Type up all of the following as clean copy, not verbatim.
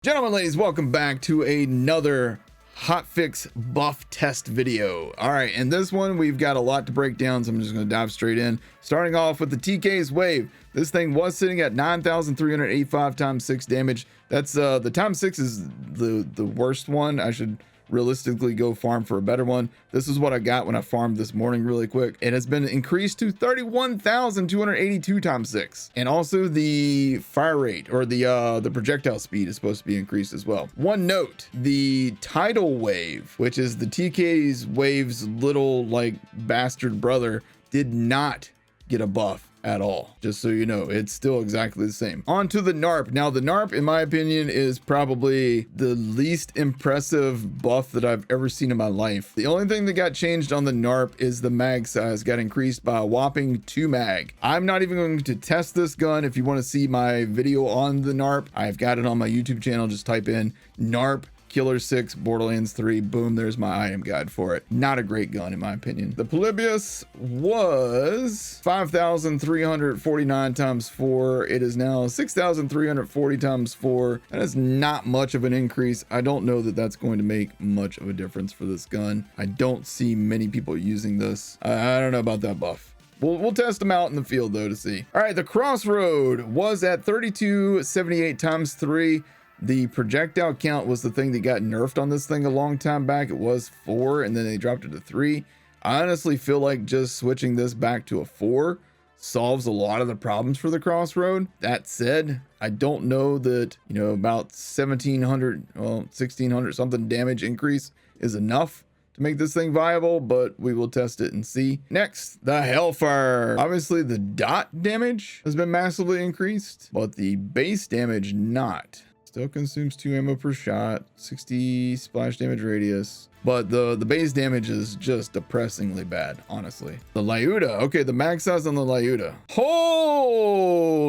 Gentlemen, ladies, welcome back to another hotfix buff test video. All right, in this one we've got a lot to break down, so I'm just going to dive straight in, starting off with the TK's wave. This thing was sitting at 9,385 times 6 damage. That's the times 6 is the worst one. I should realistically go farm for a better one. This is what I got when I farmed this morning really quick. It has been increased to 31,282 times 6, and also the fire rate, or the projectile speed, is supposed to be increased as well. One note: the tidal wave, which is the TK's wave's little like bastard brother, did not get a buff at all. Just so you know, it's still exactly the same. On to the Narp. Now the Narp, in my opinion, is probably the least impressive buff that I've ever seen in my life. The only thing that got changed on the Narp is the mag size got increased by a whopping 2 mag. I'm not even going to test this gun. If you want to see my video on the Narp, I've got it on my YouTube channel. Just type in Narp Killer 6 Borderlands 3. Boom, there's my item guide for it. Not a great gun in my opinion. The Polybius was 5,349 times 4. It is now 6,340 times 4. That is not much of an increase. I don't know that that's going to make much of a difference for this gun. I don't see many people using this. I don't know about that buff. We'll test them out in the field though to see. All right, the Crossroad was at 3,278 times 3. The projectile count was the thing that got nerfed on this thing a long time back. It was 4 and then they dropped it to 3. I honestly feel like just switching this back to a 4 solves a lot of the problems for the Crossroad. That said, I don't know that, you know, about 1,700, well, 1,600 something damage increase is enough to make this thing viable, but we will test it and see. Next, the Hellfire. Obviously the dot damage has been massively increased, but the base damage not. Still consumes 2 ammo per shot, 60 splash damage radius, but the base damage is just depressingly bad, honestly. The Lyuda, okay, the mag size on the Lyuda. Holy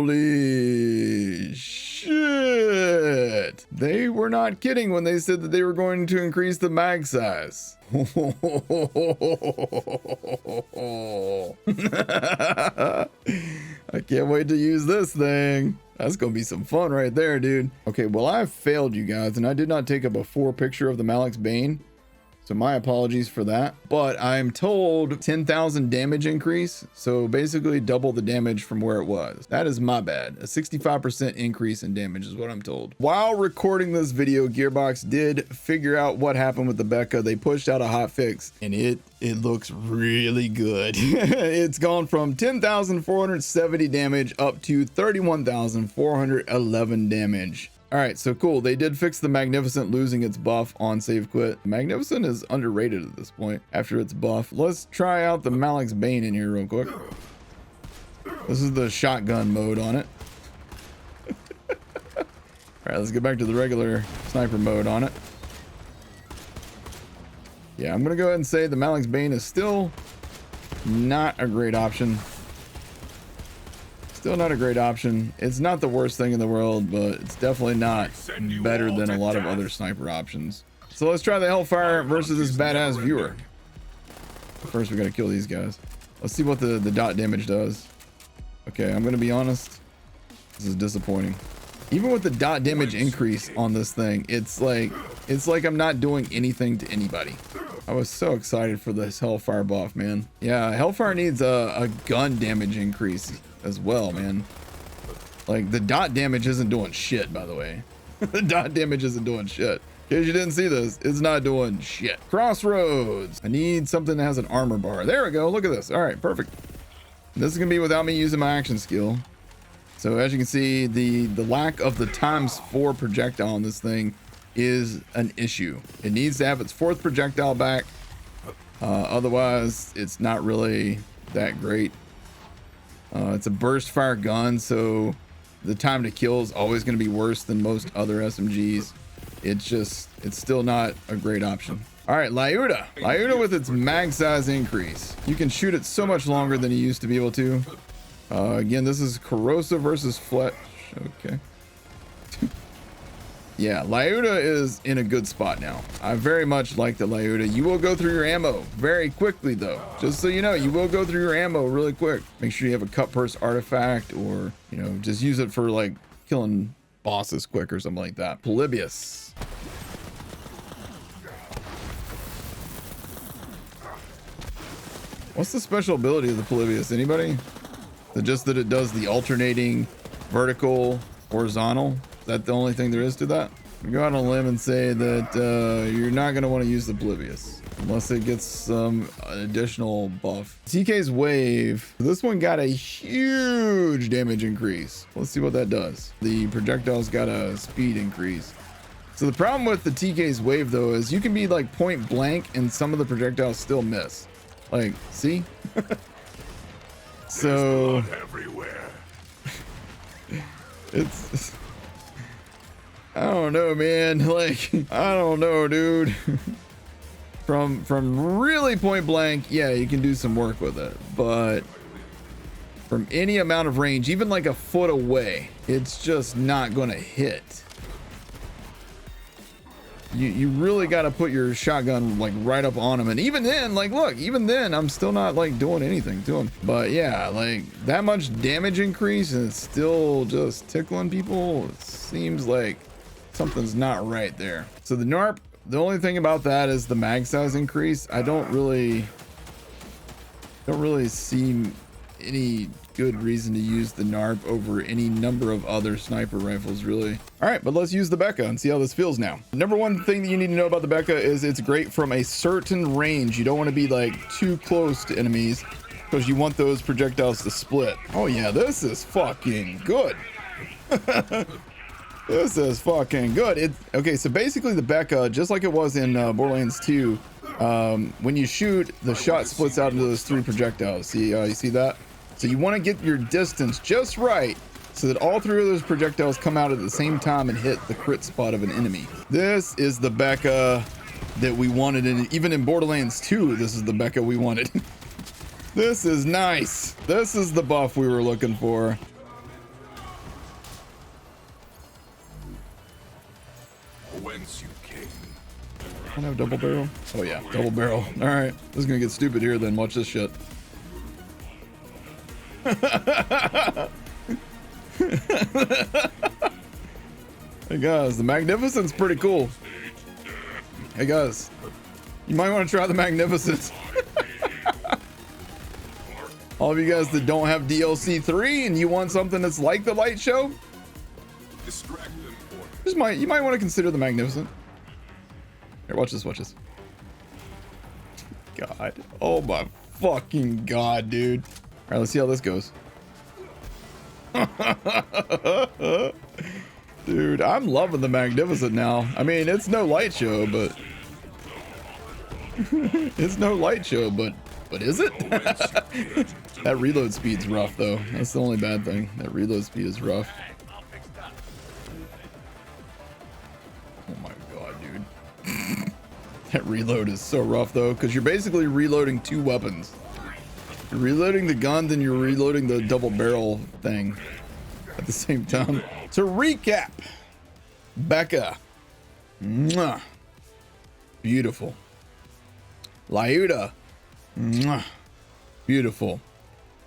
shit! They were not kidding when they said that they were going to increase the mag size. I can't wait to use this thing. That's gonna be some fun right there, dude. Okay, well, I failed you guys, and I did not take a before picture of the Malak's Bane, so my apologies for that. But I'm told 10,000 damage increase, so basically double the damage from where it was. That is my bad. A 65% increase in damage is what I'm told. While recording this video, Gearbox did figure out what happened with the Bekah. They pushed out a hotfix, and it looks really good. It's gone from 10,470 damage up to 31,411 damage. All right, so cool. They did fix the Magnificent losing its buff on save quit. Magnificent is underrated at this point after its buff. Let's try out the Malak's Bane in here real quick. This is the shotgun mode on it. All right, let's get back to the regular sniper mode on it. Yeah, I'm gonna go ahead and say the Malak's Bane is still not a great option. Still not a great option. It's not the worst thing in the world, but it's definitely not better than a lot of other sniper options. So let's try the Hellfire versus this badass viewer. First, we gotta kill these guys. Let's see what the dot damage does. Okay, I'm gonna be honest. This is disappointing. Even with the dot damage increase on this thing, it's like I'm not doing anything to anybody. I was so excited for this Hellfire buff, man. Yeah, Hellfire needs a gun damage increase as well, man. Like, the dot damage isn't doing shit, by the way. The dot damage isn't doing shit. In case you didn't see this, it's not doing shit. Crossroads. I need something that has an armor bar. There we go. Look at this. All right, perfect. This is gonna be without me using my action skill. So as you can see, the lack of the ×4 projectile on this thing is an issue. It needs to have its 4th projectile back. Otherwise, it's not really that great. It's a burst fire gun, so the time to kill is always going to be worse than most other SMGs. It's still not a great option. All right, Lyuda. Lyuda with its mag size increase. You can shoot it so much longer than you used to be able to. Again, this is corrosive versus flesh. Okay. Yeah, Lyuda is in a good spot now. I very much like the Lyuda. You will go through your ammo very quickly though. Just so you know, you will go through your ammo really quick. Make sure you have a cut purse artifact, or, you know, just use it for like killing bosses quick or something like that. Polybius. What's the special ability of the Polybius? Anybody? Just that it does the alternating vertical, horizontal. Is that the only thing there is to that? We go out on a limb and say that you're not going to want to use the Polybius unless it gets some additional buff. TK's wave. This one got a huge damage increase. Let's see what that does. The projectile's got a speed increase. So the problem with the TK's wave though is you can be like point blank and some of the projectiles still miss. Like, see? So everywhere. It's I don't know, man. Like, I don't know, dude. From really point blank, yeah, you can do some work with it, but from any amount of range, even like a foot away, it's just not gonna hit. You really got to put your shotgun like right up on him, and even then, like, look, even then I'm still not like doing anything to him. But yeah, like that much damage increase and it's still just tickling people. It seems like something's not right there. So the Narp, the only thing about that is the mag size increase. I don't really see any good reason to use the Narp over any number of other sniper rifles, really. All right, but let's use the Bekah and see how this feels now. Number one thing that you need to know about the Bekah is it's great from a certain range. You don't want to be like too close to enemies because you want those projectiles to split. Oh yeah, this is fucking good. This is fucking good. Okay, so basically the Bekah, just like it was in Borderlands 2, when you shoot, the shot splits out into those 3 projectiles. See, you see that? So you want to get your distance just right so that all 3 of those projectiles come out at the same time and hit the crit spot of an enemy. This is the Bekah that we wanted, and even in Borderlands 2, this is the Bekah we wanted. This is nice. This is the buff we were looking for. Whence you came. I have double barrel. Oh yeah, double barrel. All right, this is gonna get stupid here. Then watch this shit. Hey guys, the Magnificent's pretty cool. Hey guys, you might want to try the Magnificent. All of you guys that don't have DLC 3 and you want something that's like the light show, you might want to consider the Magnificent. Here, watch this, watch this. God, oh my fucking god, dude. All right, let's see how this goes. Dude, I'm loving the Magnificent now. I mean, it's no light show, but it's no light show, but is it? That reload speed's rough though. That's the only bad thing. That reload speed is rough. Oh my god, dude. That reload is so rough though, because you're basically reloading 2 weapons. You're reloading the gun, then you're reloading the double barrel thing at the same time. To recap, Bekah, mwah, beautiful. Lyuda, mwah, beautiful.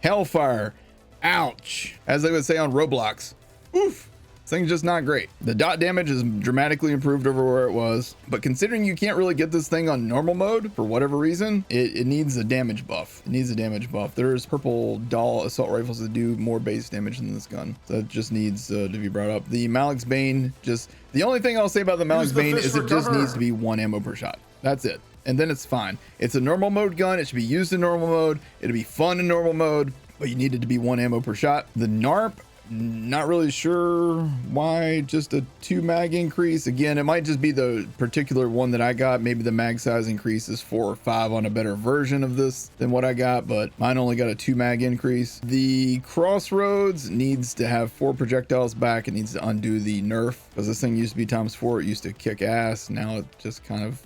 Hellfire, ouch. As they would say on Roblox, oof. This thing's just not great. The dot damage is dramatically improved over where it was, but considering you can't really get this thing on normal mode for whatever reason, it needs a damage buff. It needs a damage buff. There's purple doll assault rifles that do more base damage than this gun. So it just needs to be brought up. The Malak's Bane, the only thing I'll say about the Malak's Bane is it just needs to be 1 ammo per shot. That's it. And then it's fine. It's a normal mode gun. It should be used in normal mode. It'll be fun in normal mode, but you need it to be 1 ammo per shot. The Narp, not really sure why just a 2 mag increase. Again, it might just be the particular one that I got. Maybe the mag size increase is 4 or 5 on a better version of this than what I got, but mine only got a 2 mag increase. The Crossroads needs to have 4 projectiles back. It needs to undo the nerf because this thing used to be ×4. It used to kick ass. Now it just kind of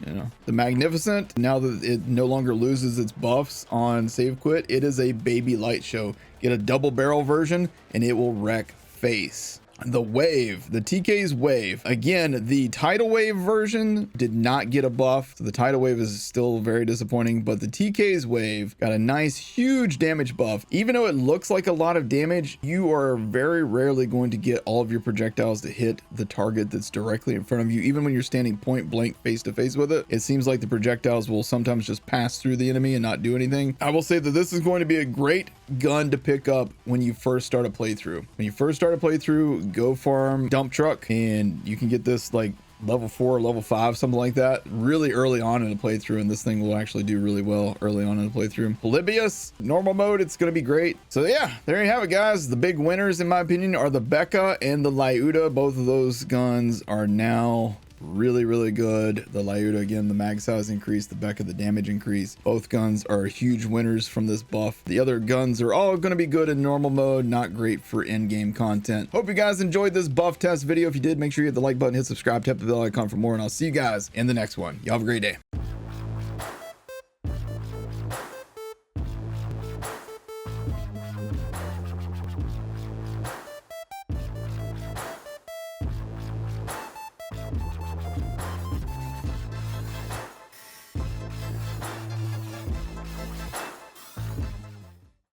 you know. The Magnificent, now that it no longer loses its buffs on save quit, it is a baby light show. Get a double barrel version and it will wreck face. the wave, the TK's wave. Again, the tidal wave version did not get a buff. So the tidal wave is still very disappointing, but the TK's wave got a nice huge damage buff. Even though it looks like a lot of damage, you are very rarely going to get all of your projectiles to hit the target that's directly in front of you. Even when you're standing point blank face to face with it, it seems like the projectiles will sometimes just pass through the enemy and not do anything. I will say that this is going to be a great gun to pick up when you first start a playthrough. When you first start a playthrough, go farm dump truck, and you can get this like level 4, level 5, something like that, really early on in the playthrough, and this thing will actually do really well early on in the playthrough. Polybius, normal mode, it's going to be great. So yeah, there you have it, guys. The big winners, in my opinion, are the Bekah and the Lyuda. Both of those guns are now really good. The Lyuda, again, the mag size increase, the Bekah, the damage increase. Both guns are huge winners from this buff. The other guns are all going to be good in normal mode, not great for in-game content. Hope you guys enjoyed this buff test video. If you did, make sure you hit the like button, hit subscribe, tap the bell icon for more, and I'll see you guys in the next one. Y'all have a great day.